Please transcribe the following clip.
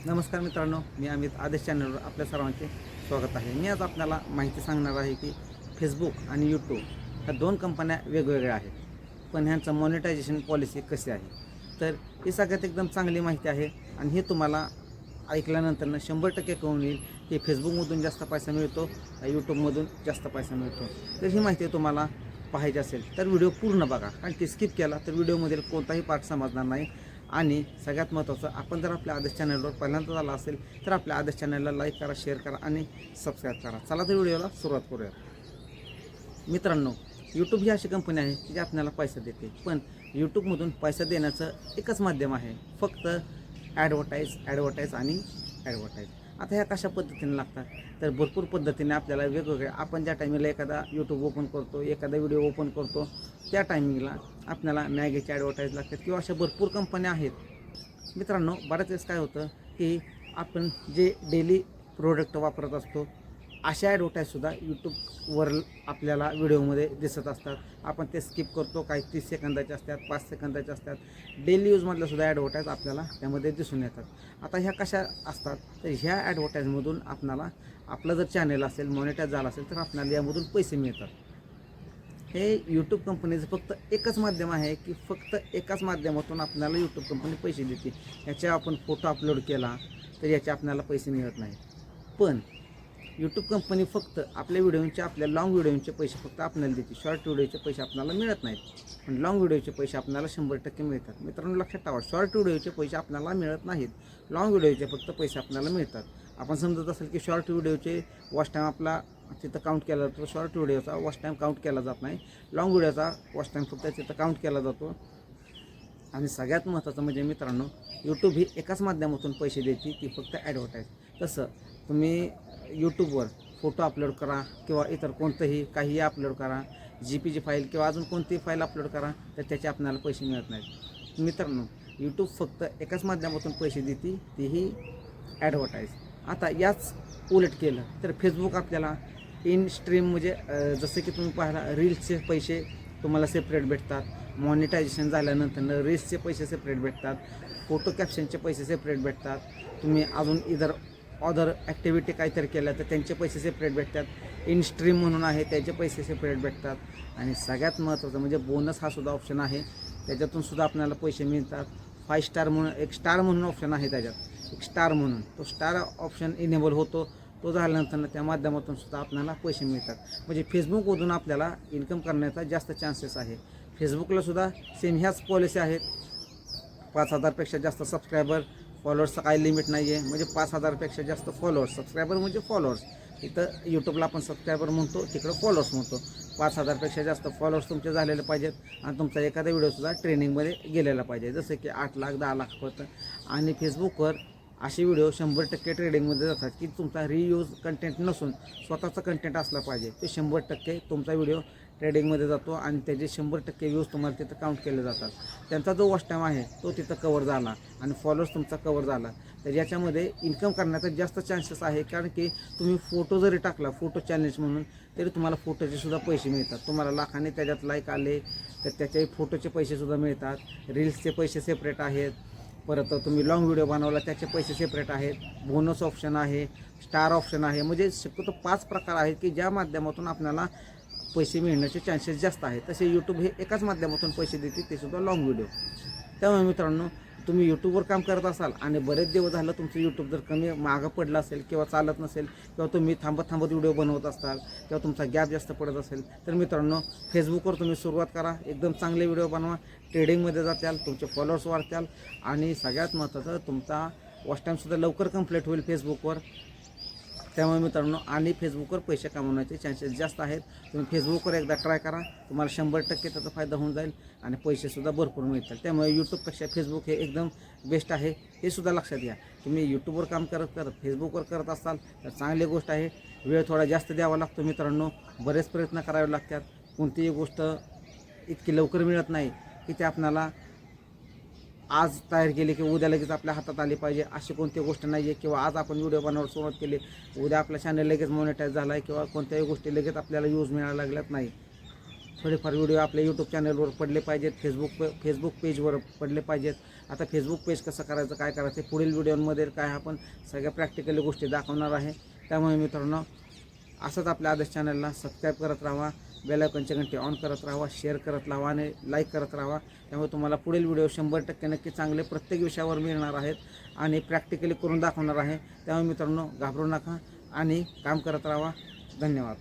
नमस्कार मित्रांनो, मी अमित आदेश चॅनलवर आपल्या सर्वांचे स्वागत आहे. मी आज आपल्याला माहिती सांगणार आहे की फेसबुक आणि यूट्यूब ह्या दोन कंपन्या वेगवेगळ्या आहेत, पण ह्यांचं मॉनिटायझेशन पॉलिसी कशी आहे. तर ही सगळ्यात एकदम चांगली माहिती आहे आणि हे तुम्हाला ऐकल्यानंतर 100% कळून येईल की फेसबुकमधून जास्त पैसा मिळतो, यूट्यूबमधून जास्त पैसा मिळतो. तर ही माहिती तुम्हाला पाहायची असेल तर व्हिडिओ पूर्ण बघा, कारण ती स्किप केला तर व्हिडिओमधील कोणताही पार्ट समजणार नाही. आणि सगळ्यात महत्त्वाचं, आपण जर आपल्या आदेश चॅनलवर पहिल्यांदा आला असेल तर आपल्या आदेश चॅनलला लाईक करा, शेअर करा आणि सबस्क्राईब करा. चला तर व्हिडिओला सुरुवात करूया. मित्रांनो, यूट्यूब ही अशी कंपनी आहे की जी आपल्याला पैसा देते, पण यूट्यूबमधून पैसा देण्याचं एकच माध्यम आहे, फक्त ॲडव्हर्टाईज आणि ॲडव्हर्टाईज. आता ह्या कशा पद्धतीने लागतात, तर भरपूर पद्धतीने आपल्याला वेगवेगळे, आपण ज्या टायमिंगला एखादा यूट्यूब ओपन करतो, एखादा व्हिडिओ ओपन करतो, त्या टायमिंगला आपल्याला मॅगीची ॲडव्हर्टाईज लागतात किंवा अशा भरपूर कंपन्या आहेत. मित्रांनो, बऱ्याच वेळेस काय होतं की आपण जे डेली प्रोडक्ट वापरत असतो अशा ॲडव्हर्टाईजसुद्धा यूट्यूबवर आपल्याला व्हिडिओमध्ये दिसत असतात. आपण ते स्किप करतो, काही 30 सेकंदाचे असतात, 5 सेकंदाचे असतात. डेली यूजमधल्यासुद्धा ॲडव्हर्टाईज आपल्याला त्यामध्ये दिसून येतात. आता ह्या कशा असतात, तर ह्या ॲडव्हर्टाईजमधून आपल्याला, आपलं जर चॅनल असेल, मॉनिटाईज झालं असेल, तर आपल्याला यामधून पैसे मिळतात. हे यूट्यूब कंपनीचं फक्त एकच माध्यम आहे की फक्त एकाच माध्यमातून आपल्याला यूट्यूब कंपनी पैसे देते. याच्या आपण फोटो अपलोड केला तर याचे आपल्याला पैसे मिळत नाही. पण यूट्यूब कंपनी फक्त आपल्या व्हिडिओचे, आपल्या लाँग व्हिडिओचे पैसे फक्त आपल्याला देते. शॉर्ट व्हिडिओचे पैसे आपल्याला मिळत नाहीत, पण लाँग व्हिडिओचे पैसे आपल्याला 100% मिळतात. मित्रांनो, लक्षात ठेवा, शॉर्ट व्हिडिओचे पैसे आपल्याला मिळत नाहीत, लाँग व्हिडिओचे फक्त पैसे आपल्याला मिळतात. आपण समजत असेल की शॉर्ट व्हिडिओचे वॉच टाईम आपला तिथं काउंट केला जातो, शॉर्ट व्हिडिओचा वॉच टाईम काउंट केला जात नाही, लाँग व्हिडिओचा वॉच टाईम फक्त तिथं काउंट केला जातो. आणि सगळ्यात महत्त्वाचं म्हणजे मित्रांनो, यूट्यूब ही एकाच माध्यमातून पैसे देते, ती फक्त ॲडव्हर्टाईज. तसं तुम्ही यूट्यूबवर फोटो अपलोड करा किंवा इतर कोणतंही काहीही अपलोड करा, GPG फाईल किंवा अजून कोणतीही फाईल अपलोड करा, तर त्याचे आपल्याला पैसे मिळत नाहीत. मित्रांनो, यूट्यूब फक्त एकाच माध्यमातून पैसे देते, तीही ॲडव्हर्टाईज. आता याच उलट केलं तर फेसबुक आपल्याला इन स्ट्रीम, म्हणजे जसं की तुम्ही पाहिला, रील्सचे पैसे तुम्हाला सेपरेट भेटतात. मॉनिटायझेशन झाल्यानंतर रील्सचे पैसे सेपरेट भेटतात, फोटो कॅप्शनचे पैसे सेपरेट भेटतात. तुम्ही अजून इतर अदर ॲक्टिव्हिटी काहीतरी केल्या तर त्यांचे पैसे सेपरेट भेटतात. इन स्ट्रीम म्हणून आहे, त्याचे पैसे सेपरेट भेटतात. आणि सगळ्यात महत्त्वाचं म्हणजे बोनस हा सुद्धा ऑप्शन आहे, त्याच्यातून सुद्धा आपल्याला पैसे मिळतात. 5 स्टार म्हणून एक स्टार म्हणून ऑप्शन आहे, त्याच्यात एक स्टार म्हणून तो स्टार ऑप्शन इनेबल होतो. तो झाल्यानंतर त्या माध्यमातून सुद्धा आपल्याला पैसे मिळतात. म्हणजे फेसबुकमधून आपल्याला इन्कम करण्याचा जास्त चान्सेस आहे. फेसबुकलासुद्धा सेम ह्याच पॉलिसी आहेत. 5,000पेक्षा जास्त सबस्क्रायबर, फॉलोअर्सचं काही लिमिट नाही आहे. म्हणजे 5,000पेक्षा जास्त फॉलोअर्स, सबस्क्रायबर म्हणजे फॉलोअर्स. इथं यूट्यूबला आपण सबस्क्रायबर म्हणतो, तिकडं फॉलोअर्स म्हणतो. 5,000पेक्षा जास्त फॉलोअर्स तुमचे झालेले पाहिजेत आणि तुमचा एखादा व्हिडिओसुद्धा ट्रेनिंगमध्ये गेलेला पाहिजे, जसं की 8 लाख 10 लाख होतं. आणि फेसबुकवर असे व्हिडिओ 100% ट्रेडिंगमध्ये जातात की तुमचा रियूज कंटेंट नसून स्वतःचा कंटेंट असला पाहिजे. ते 100% तुमचा व्हिडिओ ट्रेडिंगमध्ये जातो आणि त्याचे 100% व्ह्यूज तुम्हाला तिथं काउंट केले जातात. त्यांचा जो वॉच टाईम आहे तो तिथं कवर झाला आणि फॉलोअर्स तुमचा कवर झाला, तर याच्यामध्ये इन्कम करण्याचा जास्त चान्सेस आहे. कारण की तुम्ही फोटो जरी टाकला, फोटो चॅलेंज म्हणून, तरी तुम्हाला फोटोचे सुद्धा पैसे मिळतात. तुम्हाला लाखाने त्याच्यात लाईक आले तर त्याच्याही फोटोचे पैसेसुद्धा मिळतात. रील्सचे पैसे सेपरेट आहेत. परत तुम्ही लाँग व्हिडिओ बनवला त्याचे पैसे सेपरेट आहेत. बोनस ऑप्शन आहे, स्टार ऑप्शन आहे. म्हणजे शक्यतो 5 प्रकार आहेत की ज्या माध्यमातून आपल्याला पैसे मिळण्याचे चान्सेस जास्त आहेत. तसे यूट्यूब हे एकाच माध्यमातून पैसे देते, ते सुद्धा लाँग व्हिडिओ. त्यामुळे मित्रांनो, तुम्ही यूट्यूबवर काम करत असाल आणि बरेच दिवस झालं तुमचं यूट्यूब जर कमी मागं पडलं असेल किंवा चालत नसेल किंवा तुम्ही थांबत व्हिडिओ बनवत असाल किंवा तुमचा गॅप जास्त पडत असेल, तर मित्रांनो, फेसबुकवर तुम्ही सुरुवात करा. एकदम चांगले व्हिडिओ बनवा, ट्रेडिंगमध्ये जाताल, तुमचे फॉलोअर्स वाढताल आणि सगळ्यात महत्त्वाचं, तुमचा वॉच टाईमसुद्धा लवकर कंप्लीट होईल फेसबुकवर. त्यामुळे मित्रांनो, आणि फेसबुकवर पैसे कमवण्याचे चान्सेस जास्त आहेत. तुम्ही फेसबुकवर एकदा ट्राय करा, तुम्हाला 100% त्याचा फायदा होऊन जाईल आणि पैसेसुद्धा भरपूर मिळतील. त्यामुळे यूट्यूबपेक्षा फेसबुक हे एकदम बेस्ट आहे, हे सुद्धा लक्षात घ्या. तुम्ही यूट्यूबवर काम करत फेसबुकवर करत असाल तर चांगली गोष्ट आहे. वेळ थोडा जास्त द्यावा लागतो मित्रांनो, बरेच प्रयत्न करावे लागतात. कोणतीही गोष्ट इतकी लवकर मिळत नाही की ते आपल्याला आज तयार केली की उद्या लगेच आपल्या हातात आली पाहिजे, अशी कोणती गोष्ट नाही आहे. किंवा आज आपण व्हिडिओ बनवायला सुरुवात केली, उद्या आपला चॅनल लगेच मॉनिटाईज झाला आहे किंवा कोणत्याही गोष्टी लगेच आपल्याला यूज मिळायला लागल्यात नाही. थोडेफार व्हिडिओ आपल्या यूट्यूब चॅनलवर पडले पाहिजेत, फेसबुक पेजवर पडले पाहिजेत. आता फेसबुक पेज कसं करायचं, काय करायचं, पुढील व्हिडिओमध्ये काय आपण सगळ्या प्रॅक्टिकली गोष्टी दाखवणार आहे. त्यामुळे मित्रांनो, असंच आपल्या आदेश चॅनलला सबस्क्राईब करत राहा, बेल आयकॉनची घंटी ऑन करत राहा, शेअर करत राहा आणि लाईक करत राहा. त्यामुळे तुम्हाला पुढील व्हिडिओ 100% नक्की चांगले प्रत्येक विषयावर मिळणार आहेत आणि प्रॅक्टिकली करून दाखवणार आहे. त्यामुळे मित्रांनो, घाबरू नका आणि काम करत राहा. धन्यवाद.